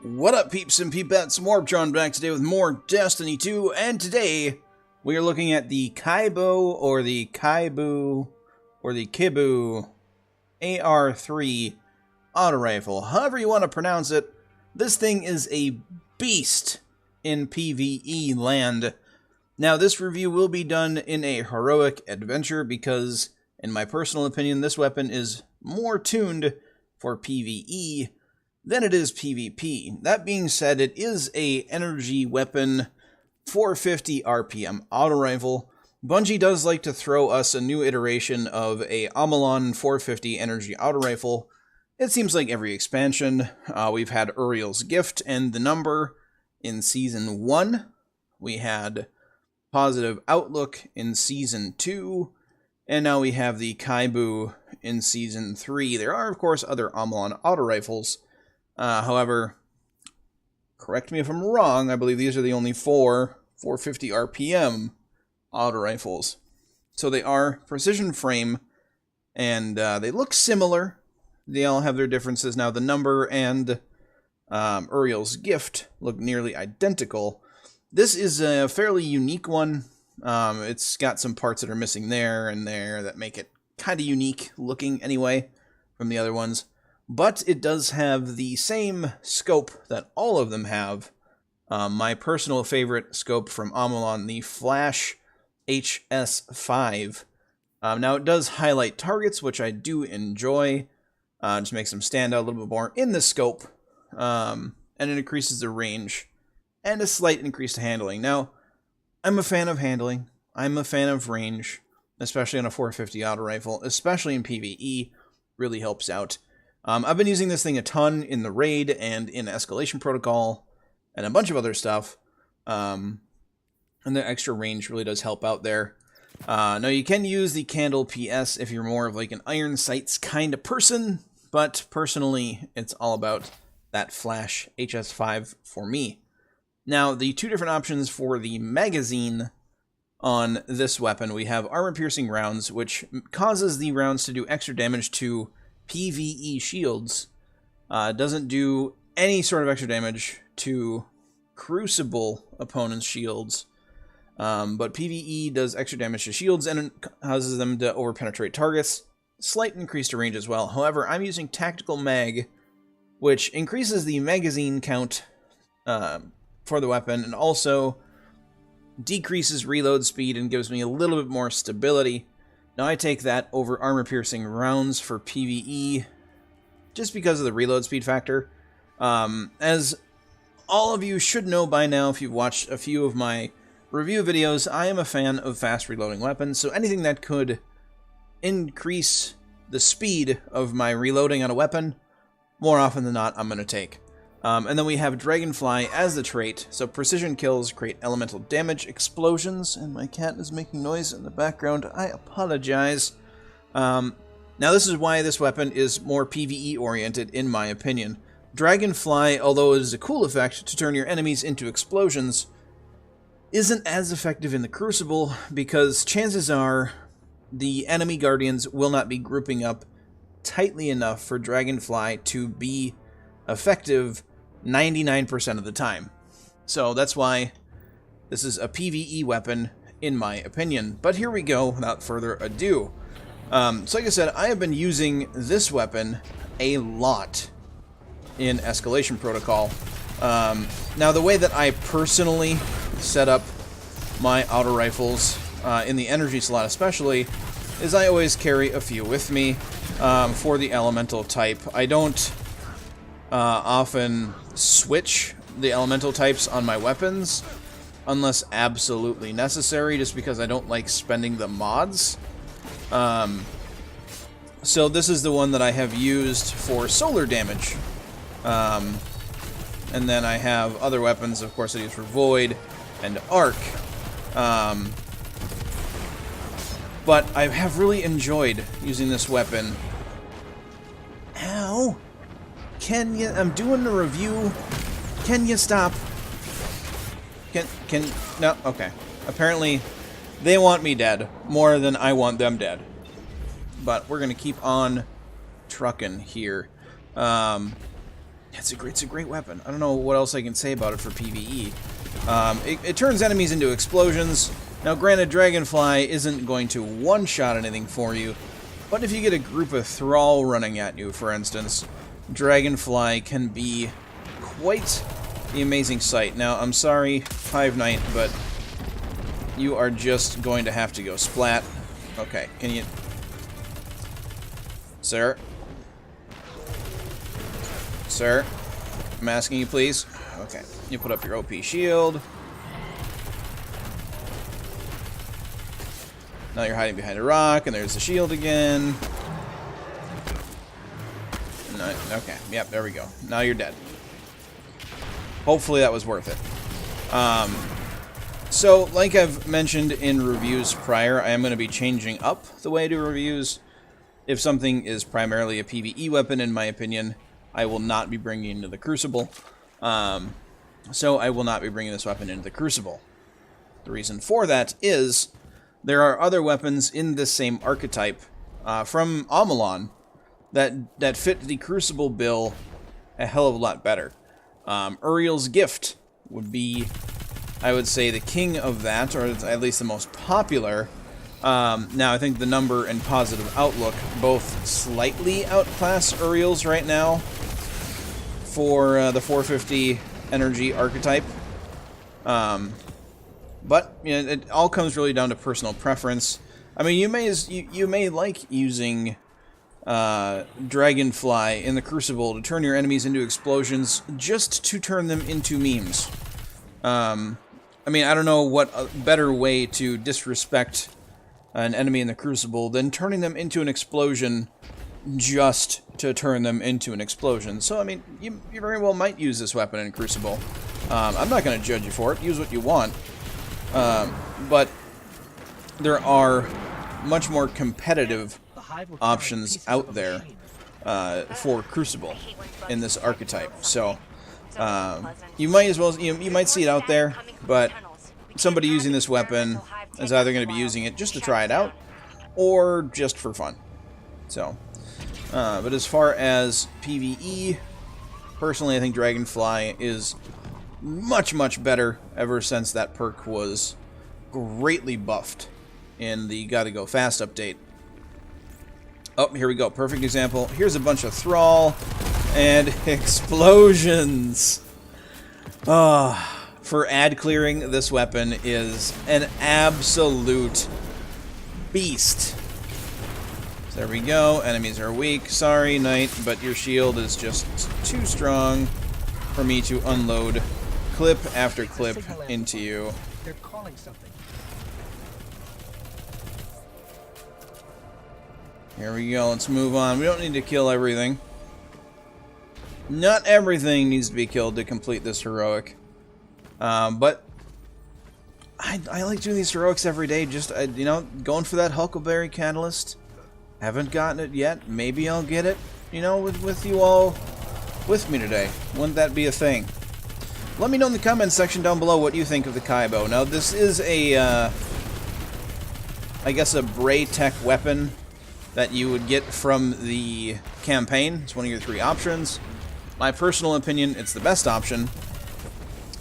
What up, peeps and peepettes? MorbTron back today with more Destiny 2, and today we are looking at the Kibou or the Kibou AR3 auto rifle. However you want to pronounce it, this thing is a beast in PvE land. Now, this review will be done in a heroic adventure because, in my personal opinion, this weapon is more tuned for PvE than it is PvP. That being said, it is a energy weapon, 450 RPM auto rifle. Bungie does like to throw us a new iteration of a Amalon 450 energy auto rifle. It seems like every expansion. We've had Uriel's Gift and the Number in Season 1. We had Positive Outlook in Season 2. And now we have the Kibou in Season 3. There are, of course, other Amalon auto rifles. However, correct me if I'm wrong, I believe these are the only 450 RPM auto rifles. So they are precision frame, and they look similar. They all have their differences. Now, the Number and Uriel's Gift look nearly identical. This is a fairly unique one. It's got some parts that are missing there and there that make it kind of unique looking anyway from the other ones. But it does have the same scope that all of them have. My personal favorite scope from Amalon, the Flash HS5. Now, it does highlight targets, which I do enjoy. Just makes them stand out a little bit more in the scope. And it increases the range. And a slight increase to handling. Now, I'm a fan of handling. I'm a fan of range. Especially on a 450 auto rifle. Especially in PvE. Really helps out. I've been using this thing a ton in the raid and in Escalation Protocol and a bunch of other stuff. And the extra range really does help out there. Now, you can use the Candle PS if you're more of like an iron sights kind of person. But personally, it's all about that Flash HS5 for me. Now, the two different options for the magazine on this weapon, we have armor-piercing rounds, which causes the rounds to do extra damage to PvE shields. Doesn't do any sort of extra damage to Crucible opponents' shields. But PvE does extra damage to shields and it causes them to overpenetrate targets. Slight increase to range as well. However, I'm using Tactical Mag, which increases the magazine count for the weapon and also decreases reload speed and gives me a little bit more stability. Now, I take that over armor-piercing rounds for PvE, just because of the reload speed factor. As all of you should know by now, if you've watched a few of my review videos, I am a fan of fast reloading weapons, so anything that could increase the speed of my reloading on a weapon, more often than not, I'm going to take. And then we have Dragonfly as the trait, so precision kills create elemental damage explosions, and my cat is making noise in the background. I apologize. Now, this is why this weapon is more PvE oriented, in my opinion. Dragonfly, although it is a cool effect to turn your enemies into explosions, isn't as effective in the Crucible, because chances are the enemy guardians will not be grouping up tightly enough for Dragonfly to be effective 99% of the time. So that's why this is a PvE weapon, in my opinion. But here we go, without further ado. So like I said, I have been using this weapon a lot in Escalation Protocol. Now, the way that I personally set up my auto rifles, in the energy slot especially, is I always carry a few with me for the elemental type. I don't often switch the elemental types on my weapons unless absolutely necessary, just because I don't like spending the mods. So this is the one that I have used for solar damage. And then I have other weapons, of course, I use for Void and Arc. But I have really enjoyed using this weapon. Ow! Can you... I'm doing a review. Can you stop? No, okay. Apparently, they want me dead more than I want them dead. But we're gonna keep on trucking here. It's a great weapon. I don't know what else I can say about it for PvE. It turns enemies into explosions. Now, granted, Dragonfly isn't going to one-shot anything for you, but if you get a group of Thrall running at you, for instance, Dragonfly can be quite the amazing sight. Now, I'm sorry, Hive Knight, but you are just going to have to go splat. Okay, can you... Sir? Sir? I'm asking you, please. Okay, you put up your OP shield. Now you're hiding behind a rock, and there's the shield again. No, okay, yep, there we go. Now you're dead. Hopefully that was worth it. So, like I've mentioned in reviews prior, I am going to be changing up the way I do reviews. If something is primarily a PvE weapon, in my opinion, I will not be bringing it into the Crucible. So I will not be bringing this weapon into the Crucible. The reason for that is there are other weapons in this same archetype from Amalon that fit the Crucible bill a hell of a lot better. Uriel's Gift would be, I would say, the king of that, or at least the most popular. Now, I think the number and positive outlook both slightly outclass Uriel's right now for the 450 energy archetype. But you know, it all comes really down to personal preference. I mean, you may like using Dragonfly in the Crucible to turn your enemies into explosions just to turn them into memes. I mean, I don't know what a better way to disrespect an enemy in the Crucible than turning them into an explosion just to turn them into an explosion. So, I mean, you very well might use this weapon in Crucible. I'm not going to judge you for it. Use what you want. But there are much more competitive options out there for Crucible in this archetype. So, you might as well, you might see it out there, but somebody using this weapon is either going to be using it just to try it out, or just for fun. So, but as far as PvE, personally I think Dragonfly is much, much better ever since that perk was greatly buffed in the Gotta Go Fast update. Oh, here we go. Perfect example. Here's a bunch of Thrall and explosions. For ad clearing, this weapon is an absolute beast. So there we go. Enemies are weak. Sorry, Knight, but your shield is just too strong for me to unload clip after clip into you. They're calling something. Here we go. Let's move on. We don't need to kill everything. Not everything needs to be killed to complete this heroic. But I like doing these heroics every day. Just, you know, going for that Huckleberry Catalyst. Haven't gotten it yet. Maybe I'll get it, you know, with you all with me today. Wouldn't that be a thing? Let me know in the comments section down below what you think of the Kibou. Now, this is a, I guess a Bray Tech weapon that you would get from the campaign. It's one of your 3 options. My personal opinion, it's the best option.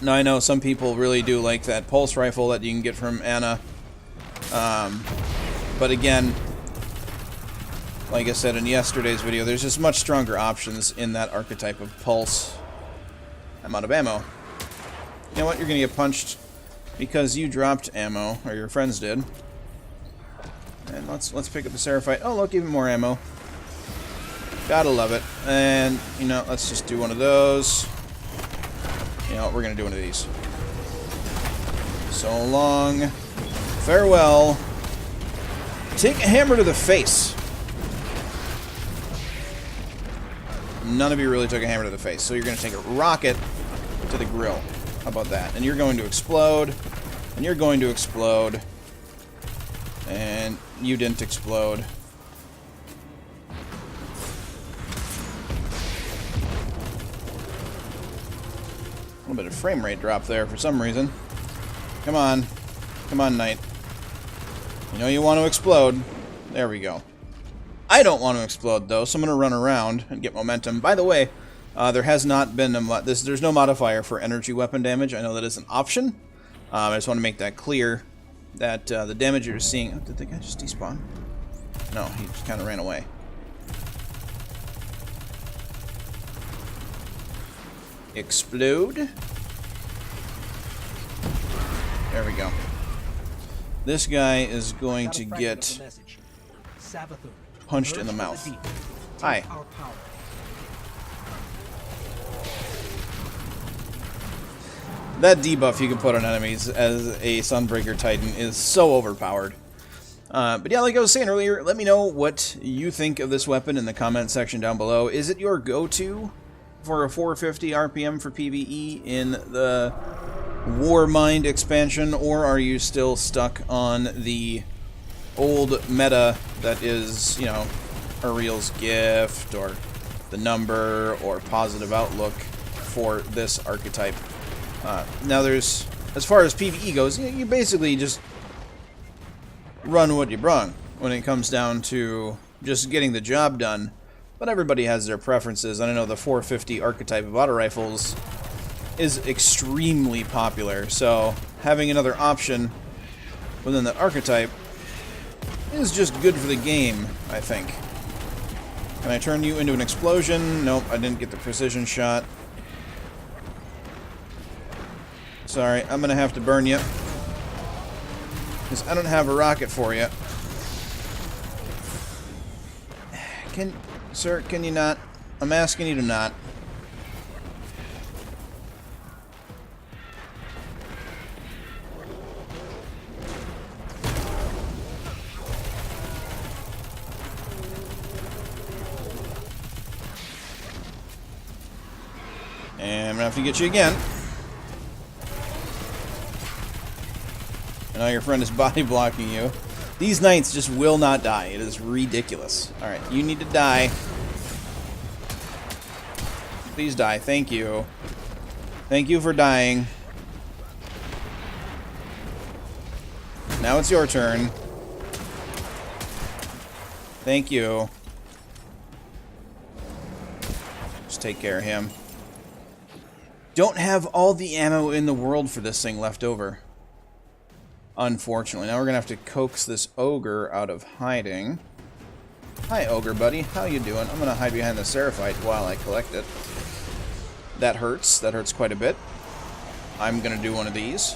Now, I know some people really do like that pulse rifle that you can get from Anna. But again, like I said in yesterday's video, there's just much stronger options in that archetype of pulse. I'm out of ammo. You know what? You're going to get punched because you dropped ammo, or your friends did. And let's pick up the Seraphite. Oh, look, even more ammo. Gotta love it. And, you know, let's just do one of those. You know, we're gonna do one of these. So long. Farewell. Take a hammer to the face. None of you really took a hammer to the face, so you're gonna take a rocket to the grill. How about that? And you're going to explode. And you're going to explode. And you didn't explode. A little bit of frame rate drop there for some reason. Come on. Come on, Knight. You know you want to explode. There we go. I don't want to explode, though, so I'm going to run around and get momentum. By the way, There has not been there's no modifier for energy weapon damage. I know that is an option. I just want to make that clear that the damage you're seeing... Oh, did the guy just despawn? No, he just kind of ran away. Explode. There we go. This guy is going to get punched in the mouth. Hi. That debuff you can put on enemies as a Sunbreaker Titan is so overpowered. But yeah, like I was saying earlier, let me know what you think of this weapon in the comment section down below. Is it your go-to for a 450 RPM for PvE in the Warmind expansion, or are you still stuck on the old meta that is, you know, Ariel's Gift, or the number, or positive outlook for this archetype? Now there's, as far as PvE goes, you basically just run what you brung when it comes down to just getting the job done. But everybody has their preferences, and I know the 450 archetype of auto rifles is extremely popular, so having another option within that archetype is just good for the game, I think. Can I turn you into an explosion? Nope, I didn't get the precision shot. Sorry, I'm gonna have to burn you, because I don't have a rocket for you. Sir, can you not? I'm asking you to not. And I'm gonna have to get you again. And now your friend is body blocking you. These knights just will not die. It is ridiculous. Alright, you need to die. Please die. Thank you. Thank you for dying. Now it's your turn. Thank you. Just take care of him. Don't have all the ammo in the world for this thing left over, unfortunately. Now we're gonna have to coax this ogre out of hiding. Hi, ogre buddy. How you doing? I'm gonna hide behind the Seraphite while I collect it. That hurts. That hurts quite a bit. I'm gonna do one of these.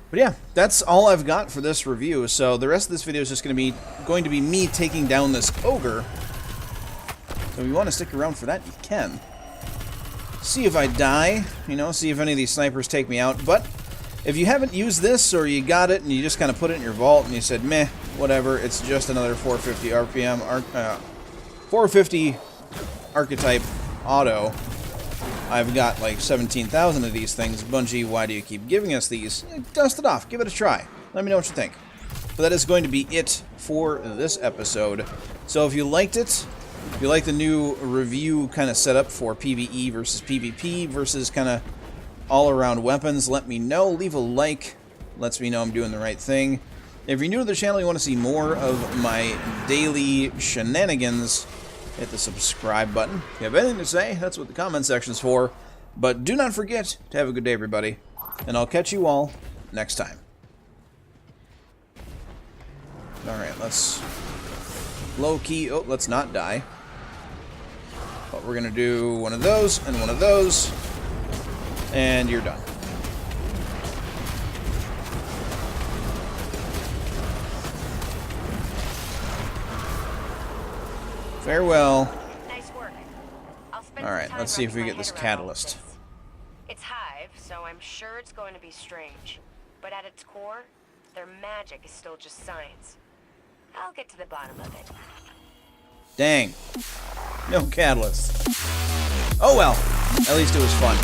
But yeah, that's all I've got for this review. So the rest of this video is just going to be me taking down this ogre. So if you want to stick around for that, you can. See if I die, you know, see if any of these snipers take me out. But if you haven't used this, or you got it and you just kind of put it in your vault and you said, meh, whatever, it's just another 450 RPM, 450 archetype auto. I've got like 17,000 of these things. Bungie, why do you keep giving us these? Dust it off. Give it a try. Let me know what you think. But that is going to be it for this episode. So if you liked it, if you like the new review kind of setup for PvE versus PvP versus kind of all-around weapons, let me know. Leave a like. Lets me know I'm doing the right thing. If you're new to the channel, you want to see more of my daily shenanigans, hit the subscribe button. If you have anything to say, that's what the comment section's for. But do not forget to have a good day, everybody. And I'll catch you all next time. Alright, let's low-key... Oh, let's not die. But we're going to do one of those and one of those. And you're done. Farewell. Nice work. Alright, let's see if we get this catalyst. It's Hive, so I'm sure it's going to be strange. But at its core, their magic is still just science. I'll get to the bottom of it. Dang. No catalyst. Oh well. At least it was fun.